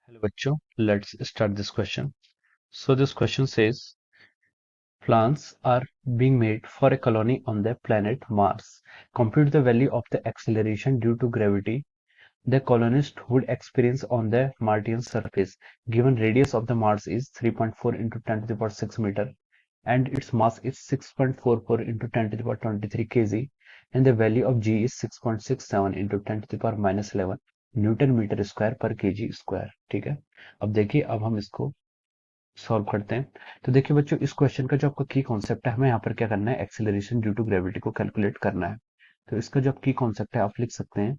Hello bachcho, let's start this question. So this question says plans are being made for a colony on the planet Mars. Compute the value of the acceleration due to gravity the colonist would experience on the Martian surface. Given radius of the Mars is 3.4 into 10 to the power 6 meter and its mass is 6.44 into 10 to the power 23 kg and the value of g is 6.67 into 10 to the power minus 11 newton metre square पर KG square. ठीक है, अब देखिए, अब हम इसको solve करते हैं। तो देखिए बच्चों, इस क्वेश्चन का जो आपका की कॉन्सेप्ट है, हमें यहाँ पर क्या करना है, एक्सेलरेशन ड्यू टू ग्रेविटी को कैलकुलेट करना है। तो इसका जो की कॉन्सेप्ट है आप लिख सकते हैं,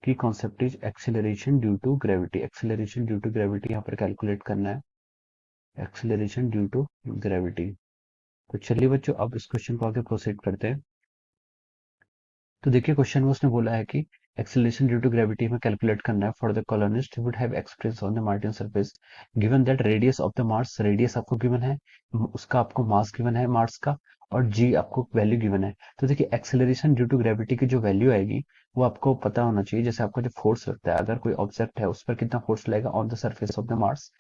की concept is acceleration due to gravity. Acceleration due to gravity यहाँ पर कैलकुलेट करना है, एक्सेलरेशन ड्यू टू ग्रेविटी। तो चलिए बच्चों, अब इस क्वेश्चन को आगे प्रोसीड करते हैं। तो देखिए, क्वेश्चन में उसने बोला है कि एक्सेलरेशन ड्यू टू ग्रेविटी में कैलकुलेट करना है for the colonist would have experience on the Martian surface given that radius of the Mars, radius आपको गिवन है, उसका आपको मास गिवन है मार्स का, और जी आपको वैल्यू गिवन है। तो देखिए, एक्सेलरेशन ड्यू टू ग्रेविटी की जो वैल्यू आएगी वो आपको पता होना चाहिए। जैसे आपका जो फोर्स लगता है, अगर कोई ऑब्जेक्ट है उस पर कितना फोर्स लगेगा on the surface of the Mars,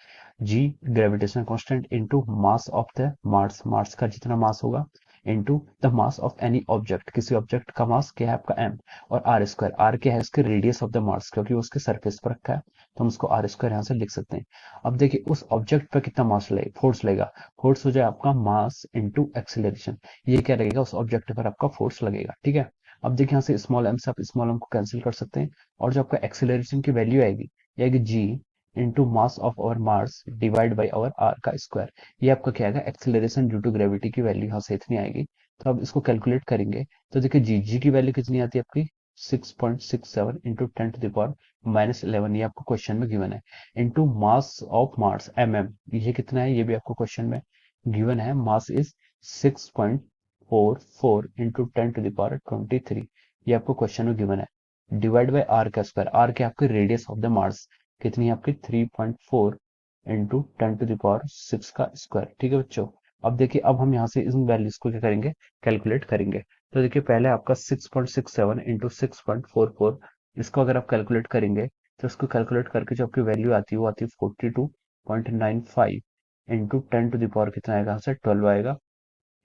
G gravitational constant into mass of the Mars, Mars का जितना मास होगा into the mass of any object, किसी ऑब्जेक्ट का मास क्या है आपका एम, और आर स्क्वायर, आर क्या है उसके रेडियस ऑफ द मार्स, क्योंकि वो उसके सरफेस पर रखा है तो हम उसको आर स्क्वायर यहाँ से लिख सकते हैं। अब देखिए, उस ऑब्जेक्ट पर कितना मास लगे, फोर्स लगेगा, फोर्स हो जाए आपका मास इनटू एक्सेलरेशन, ये क्या लगेगा, उस ऑब्जेक्ट पर आपका फोर्स लगेगा। ठीक है, अब देखिए यहाँ से स्मॉल एम से आप स्मॉल एम को कैंसिल कर सकते हैं, और जो आपका एक्सेलरेशन की वैल्यू आएगी ये आएगी G into mass of our Mars divide by our R का स्क्वायर। ये आपका क्या आएगा, एक्सेलरेशन ड्यू टू ग्रेविटी की वैल्यू यहाँ से इतनी आएगी। तो अब इसको कैलकुलेट करेंगे तो देखिए, जी की वैल्यू कितनी आती है आपकी 6.67 into 10 to the power minus 11, ये आपको क्वेश्चन में गिवन है, इंटू मास ऑफ मार्स ये कितना है, ये भी आपको क्वेश्चन में गिवन है, mass is 6.44 into 10 to the power 23, ये आपको क्वेश्चन में गिवन है, डिवाइड बाय आर का स्क्वायर, आर के आपके रेडियस ऑफ द मार्स कितनी है आपकी 3.4 इंटू 10 टू द पावर 6 का स्क्वायर। ठीक है बच्चों, अब देखिए, अब हम यहाँ से इन वैल्यूज को क्या करेंगे, कैलकुलेट करेंगे। तो देखिए, पहले आपका 6.67 इंटू 6.44, इसको अगर आप कैलकुलेट करेंगे तो इसको कैलकुलेट करके जो आपकी वैल्यू आती है वो आती है 42.95 इंटू 10 टू द पावर कितना आएगा, यहाँ से 12 आएगा,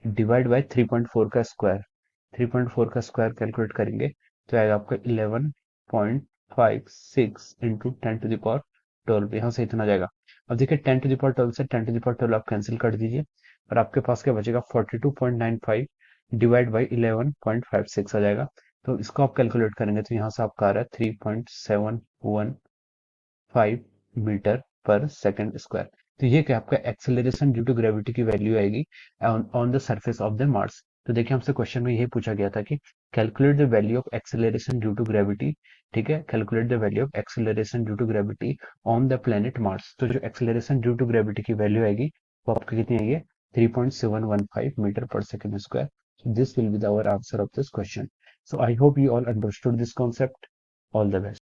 डिवाइड बाय 3.4 का स्क्वायर, 3.4 का स्क्वायर कैलकुलेट करेंगे तो आएगा आपका 11.56 इंटू 10 टू द पावर 12, यहाँ से इतना जाएगा। अब देखिए, 10 टू द पावर 12 से 10 टू द पावर 12 आप कैंसिल कर दीजिए और आपके पास क्या बचेगा, 42.95 डिवाइड बाई 11.56 आ जाएगा। तो इसको आप कैलकुलेट करेंगे तो यहाँ से आपका आ रहा है 3.715 मीटर पर सेकंड स्क्वायर। तो ये क्या आपका एक्सेलरेशन ड्यू टू ग्रेविटी की वैल्यू आएगी on the surface of the Mars. तो देखिए, हमसे क्वेश्चन में यही पूछा गया था कि calculate the value of acceleration due to gravity. ठीक है, calculate the value of acceleration due to gravity on the planet Mars. तो जो एक्सेलरेशन ड्यू टू ग्रेविटी की वैल्यू आएगी वो आपकी कितनी आएगी, 3.715 मीटर पर second square. So this will be our answer of this question. So I hope you all understood this concept. All the best.